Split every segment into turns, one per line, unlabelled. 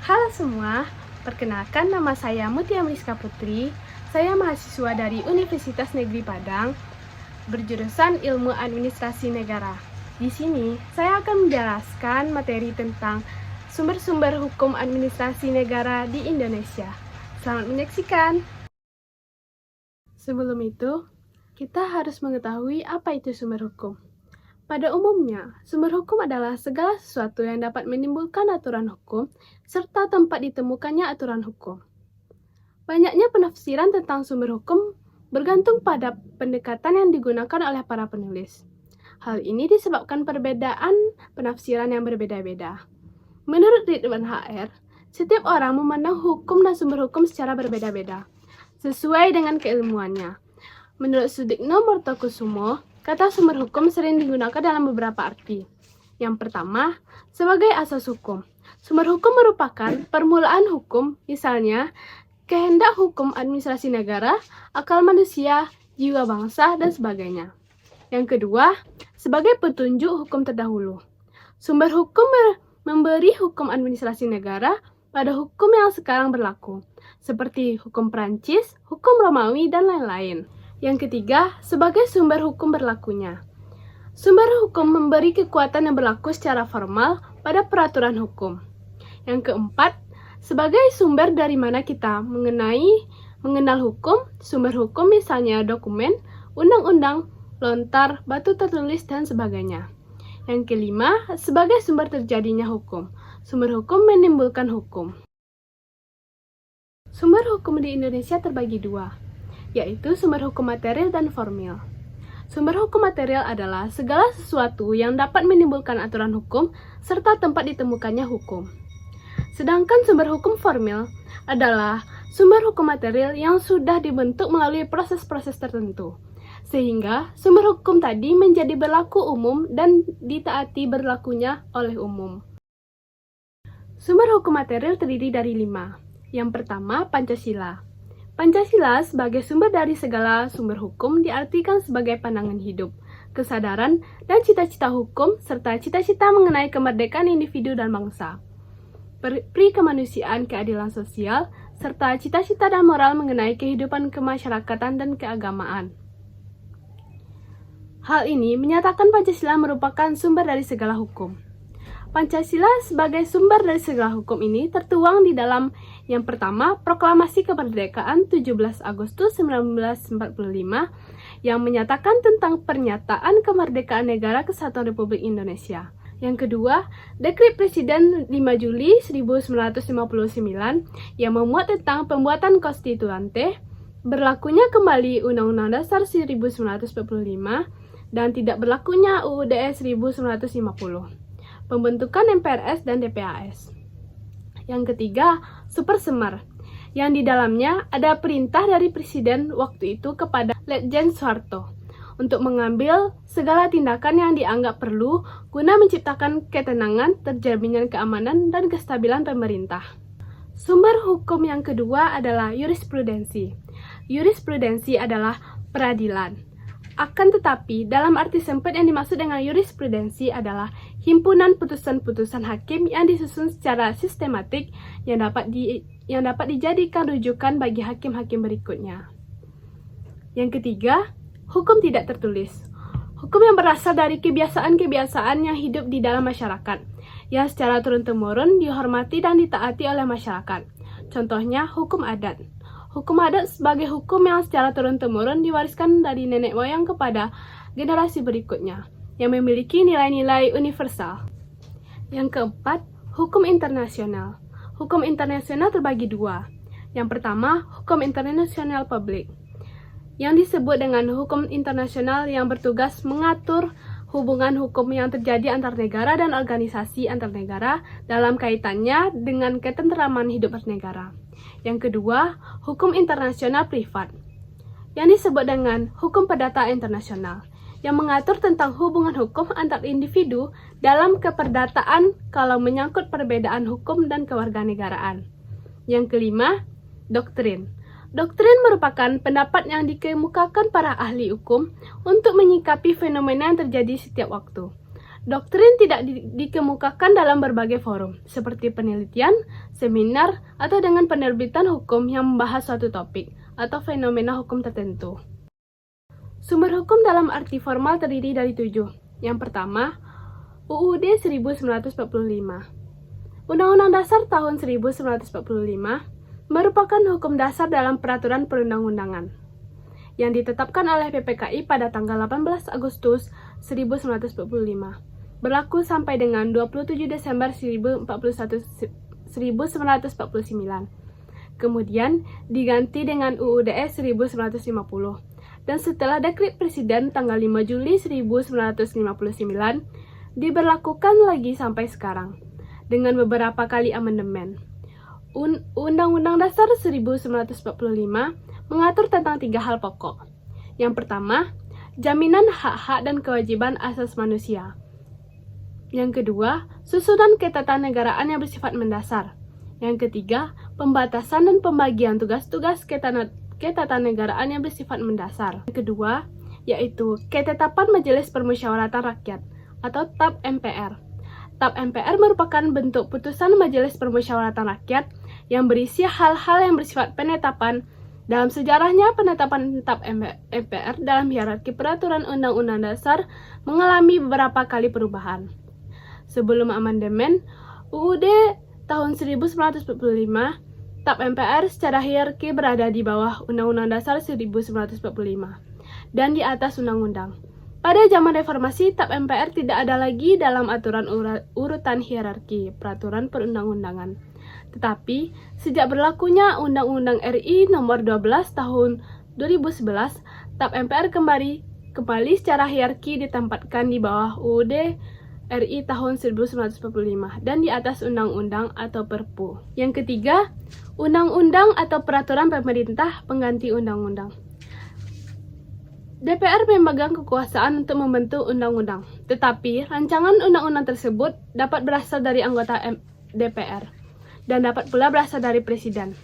Halo semua, perkenalkan nama saya Mutia Miska Putri. Saya mahasiswa dari Universitas Negeri Padang, berjurusan Ilmu Administrasi Negara. Di sini, saya akan menjelaskan materi tentang sumber-sumber hukum administrasi negara di Indonesia. Selamat menyaksikan. Sebelum itu, kita harus mengetahui apa itu sumber hukum. Pada umumnya, sumber hukum adalah segala sesuatu yang dapat menimbulkan aturan hukum serta tempat ditemukannya aturan hukum. Banyaknya penafsiran tentang sumber hukum bergantung pada pendekatan yang digunakan oleh para penulis. Hal ini disebabkan perbedaan penafsiran yang berbeda-beda. Menurut Ridwan HR, setiap orang memandang hukum dan sumber hukum secara berbeda-beda, sesuai dengan keilmuannya. Menurut Sudikno Mortokusumo, kata sumber hukum sering digunakan dalam beberapa arti. Yang pertama, sebagai asas hukum. Sumber hukum merupakan permulaan hukum, misalnya, kehendak hukum administrasi negara, akal manusia, jiwa bangsa, dan sebagainya. Yang kedua, sebagai petunjuk hukum terdahulu. Sumber hukum memberi hukum administrasi negara pada hukum yang sekarang berlaku, seperti hukum Prancis, hukum Romawi, dan lain-lain. Yang ketiga, sebagai sumber hukum berlakunya. Sumber hukum memberi kekuatan yang berlaku secara formal pada peraturan hukum. Yang keempat, sebagai sumber dari mana kita mengenal hukum, sumber hukum misalnya dokumen, undang-undang, lontar, batu tertulis, dan sebagainya. Yang kelima, sebagai sumber terjadinya hukum. Sumber hukum menimbulkan hukum. Sumber hukum di Indonesia terbagi dua, yaitu sumber hukum material dan formil. Sumber hukum material adalah segala sesuatu yang dapat menimbulkan aturan hukum serta tempat ditemukannya hukum. Sedangkan sumber hukum formil adalah sumber hukum material yang sudah dibentuk melalui proses-proses tertentu, sehingga sumber hukum tadi menjadi berlaku umum dan ditaati berlakunya oleh umum. Sumber hukum material terdiri dari 5. Yang pertama, Pancasila. Pancasila sebagai sumber dari segala sumber hukum diartikan sebagai pandangan hidup, kesadaran, dan cita-cita hukum, serta cita-cita mengenai kemerdekaan individu dan bangsa, pri kemanusiaan, keadilan sosial, serta cita-cita dan moral mengenai kehidupan kemasyarakatan dan keagamaan. Hal ini menyatakan Pancasila merupakan sumber dari segala hukum. Pancasila sebagai sumber dari segala hukum ini tertuang di dalam yang pertama, Proklamasi Kemerdekaan 17 Agustus 1945 yang menyatakan tentang pernyataan kemerdekaan Negara Kesatuan Republik Indonesia. Yang kedua, Dekret Presiden 5 Juli 1959 yang memuat tentang pembuatan konstituante, berlakunya kembali Undang-Undang Dasar 1945, dan tidak berlakunya UUD 1950, pembentukan MPRS dan DPAS. Yang ketiga, Supersemar, yang di dalamnya ada perintah dari Presiden waktu itu kepada Letjen Soeharto untuk mengambil segala tindakan yang dianggap perlu guna menciptakan ketenangan, terjaminnya keamanan, dan kestabilan pemerintah. Sumber hukum yang kedua adalah jurisprudensi. Jurisprudensi adalah peradilan. Akan tetapi, dalam arti sempit yang dimaksud dengan jurisprudensi adalah himpunan putusan-putusan hakim yang disusun secara sistematik yang dapat dijadikan rujukan bagi hakim-hakim berikutnya. Yang ketiga, hukum tidak tertulis. Hukum yang berasal dari kebiasaan-kebiasaan yang hidup di dalam masyarakat, yang secara turun-temurun dihormati dan ditaati oleh masyarakat. Contohnya, hukum adat. Hukum adat sebagai hukum yang secara turun-temurun diwariskan dari nenek moyang kepada generasi berikutnya, yang memiliki nilai-nilai universal. Yang keempat, hukum internasional. Hukum internasional terbagi dua. Yang pertama, hukum internasional publik, yang disebut dengan hukum internasional yang bertugas mengatur hubungan hukum yang terjadi antar negara dan organisasi antar negara dalam kaitannya dengan ketentraman hidup bernegara. Yang kedua, hukum internasional privat, yang disebut dengan hukum perdata internasional, yang mengatur tentang hubungan hukum antar individu dalam keperdataan kalau menyangkut perbedaan hukum dan kewarganegaraan. Yang kelima, doktrin. Doktrin merupakan pendapat yang dikemukakan para ahli hukum untuk menyikapi fenomena yang terjadi setiap waktu. Doktrin tidak dikemukakan dalam berbagai forum, seperti penelitian, seminar, atau dengan penerbitan hukum yang membahas suatu topik atau fenomena hukum tertentu. Sumber hukum dalam arti formal terdiri dari 7. Yang pertama, UUD 1945. Undang-Undang Dasar tahun 1945 merupakan hukum dasar dalam peraturan perundang-undangan yang ditetapkan oleh PPKI pada tanggal 18 Agustus 1945, berlaku sampai dengan 27 Desember 1949. Kemudian diganti dengan UUD 1950. Dan setelah Dekret Presiden tanggal 5 Juli 1959 diberlakukan lagi sampai sekarang dengan beberapa kali amandemen. Undang-Undang Dasar 1945 mengatur tentang 3 hal pokok. Yang pertama, jaminan hak-hak dan kewajiban asas manusia. Yang kedua, susunan ketatanegaraan yang bersifat mendasar. Yang ketiga, pembatasan dan pembagian tugas-tugas ketatanegaraan yang bersifat mendasar. Yang kedua, yaitu ketetapan Majelis Permusyawaratan Rakyat atau TAP MPR. TAP MPR merupakan bentuk putusan Majelis Permusyawaratan Rakyat yang berisi hal-hal yang bersifat penetapan. Dalam sejarahnya, penetapan TAP MPR dalam hierarki peraturan Undang-Undang Dasar mengalami beberapa kali perubahan. Sebelum amandemen UUD tahun 1945, TAP MPR secara hierarki berada di bawah Undang-Undang Dasar 1945 dan di atas undang-undang. Pada zaman reformasi, TAP MPR tidak ada lagi dalam aturan urutan hierarki peraturan perundang-undangan. Tetapi, sejak berlakunya Undang-Undang RI Nomor 12 Tahun 2011, TAP MPR kembali secara hierarki ditempatkan di bawah UUD RI tahun 1945 dan di atas undang-undang atau Perpu. Yang ketiga, undang-undang atau peraturan pemerintah pengganti undang-undang. DPR memegang kekuasaan untuk membentuk undang-undang, tetapi rancangan undang-undang tersebut dapat berasal dari anggota DPR dan dapat pula berasal dari Presiden.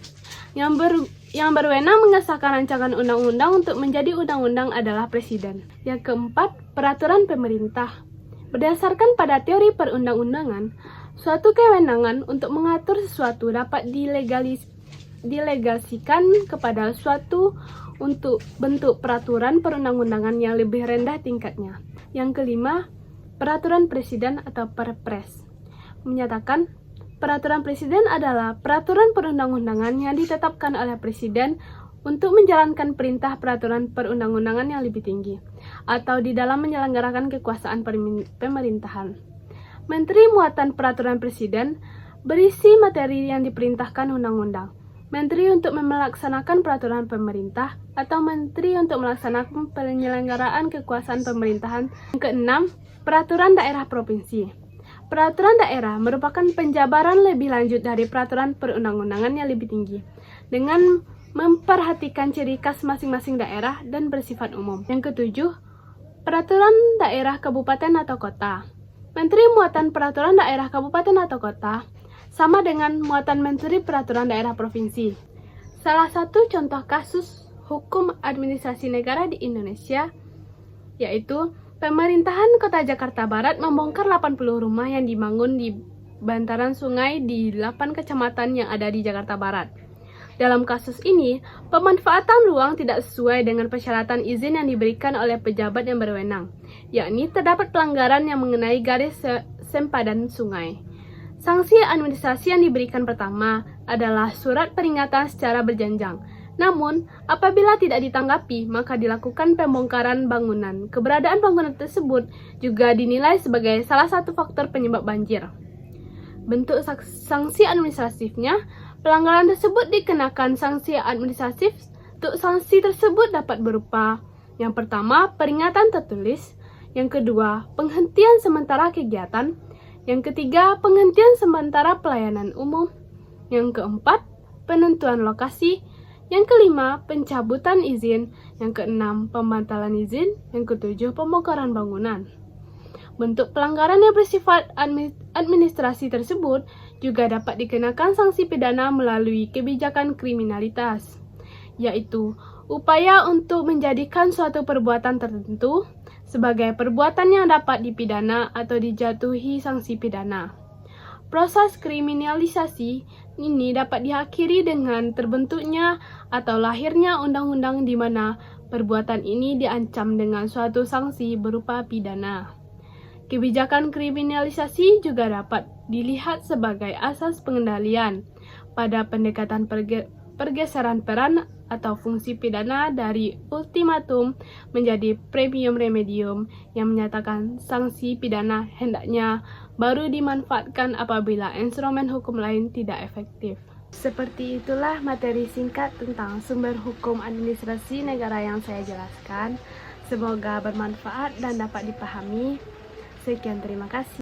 Yang berwenang mengesahkan rancangan undang-undang untuk menjadi undang-undang adalah Presiden. Yang keempat, peraturan pemerintah. Berdasarkan pada teori perundang-undangan, suatu kewenangan untuk mengatur sesuatu dapat dilegasikan kepada suatu untuk bentuk peraturan perundang-undangan yang lebih rendah tingkatnya. Yang kelima, peraturan presiden atau Perpres. Menyatakan, peraturan presiden adalah peraturan perundang-undangan yang ditetapkan oleh presiden untuk menjalankan perintah peraturan perundang-undangan yang lebih tinggi, atau di dalam menyelenggarakan kekuasaan pemerintahan. Menteri muatan peraturan presiden berisi materi yang diperintahkan undang-undang. Menteri untuk melaksanakan peraturan pemerintah atau menteri untuk melaksanakan penyelenggaraan kekuasaan pemerintahan. Yang keenam, peraturan daerah provinsi. Peraturan daerah merupakan penjabaran lebih lanjut dari peraturan perundang-undangan yang lebih tinggi, dengan memperhatikan ciri khas masing-masing daerah dan bersifat umum. Yang ketujuh, peraturan daerah kabupaten atau kota. Menteri muatan peraturan daerah kabupaten atau kota sama dengan muatan menteri peraturan daerah provinsi. Salah satu contoh kasus hukum administrasi negara di Indonesia yaitu pemerintahan Kota Jakarta Barat membongkar 80 rumah yang dibangun di bantaran sungai di 8 kecamatan yang ada di Jakarta Barat. Dalam kasus ini, pemanfaatan ruang tidak sesuai dengan persyaratan izin yang diberikan oleh pejabat yang berwenang, yakni terdapat pelanggaran yang mengenai garis sempadan sungai. Sanksi administrasi yang diberikan pertama adalah surat peringatan secara berjenjang. Namun, apabila tidak ditanggapi, maka dilakukan pembongkaran bangunan. Keberadaan bangunan tersebut juga dinilai sebagai salah satu faktor penyebab banjir. Bentuk sanksi administratifnya, pelanggaran tersebut dikenakan sanksi administratif. Untuk sanksi tersebut dapat berupa: yang pertama, peringatan tertulis; yang kedua, penghentian sementara kegiatan; yang ketiga, penghentian sementara pelayanan umum; yang keempat, penentuan lokasi; yang kelima, pencabutan izin; yang keenam, pembatalan izin; yang ketujuh, pembongkaran bangunan. Bentuk pelanggaran yang bersifat administrasi tersebut juga dapat dikenakan sanksi pidana melalui kebijakan kriminalitas, yaitu upaya untuk menjadikan suatu perbuatan tertentu sebagai perbuatan yang dapat dipidana atau dijatuhi sanksi pidana. Proses kriminalisasi ini dapat diakhiri dengan terbentuknya atau lahirnya undang-undang di mana perbuatan ini diancam dengan suatu sanksi berupa pidana. Kebijakan kriminalisasi juga dapat dilihat sebagai asas pengendalian pada pendekatan pergeseran peran atau fungsi pidana dari ultimatum menjadi premium remedium yang menyatakan sanksi pidana hendaknya baru dimanfaatkan apabila instrumen hukum lain tidak efektif. Seperti itulah materi singkat tentang sumber hukum administrasi negara yang saya jelaskan. Semoga bermanfaat dan dapat dipahami. Sekian, terima kasih.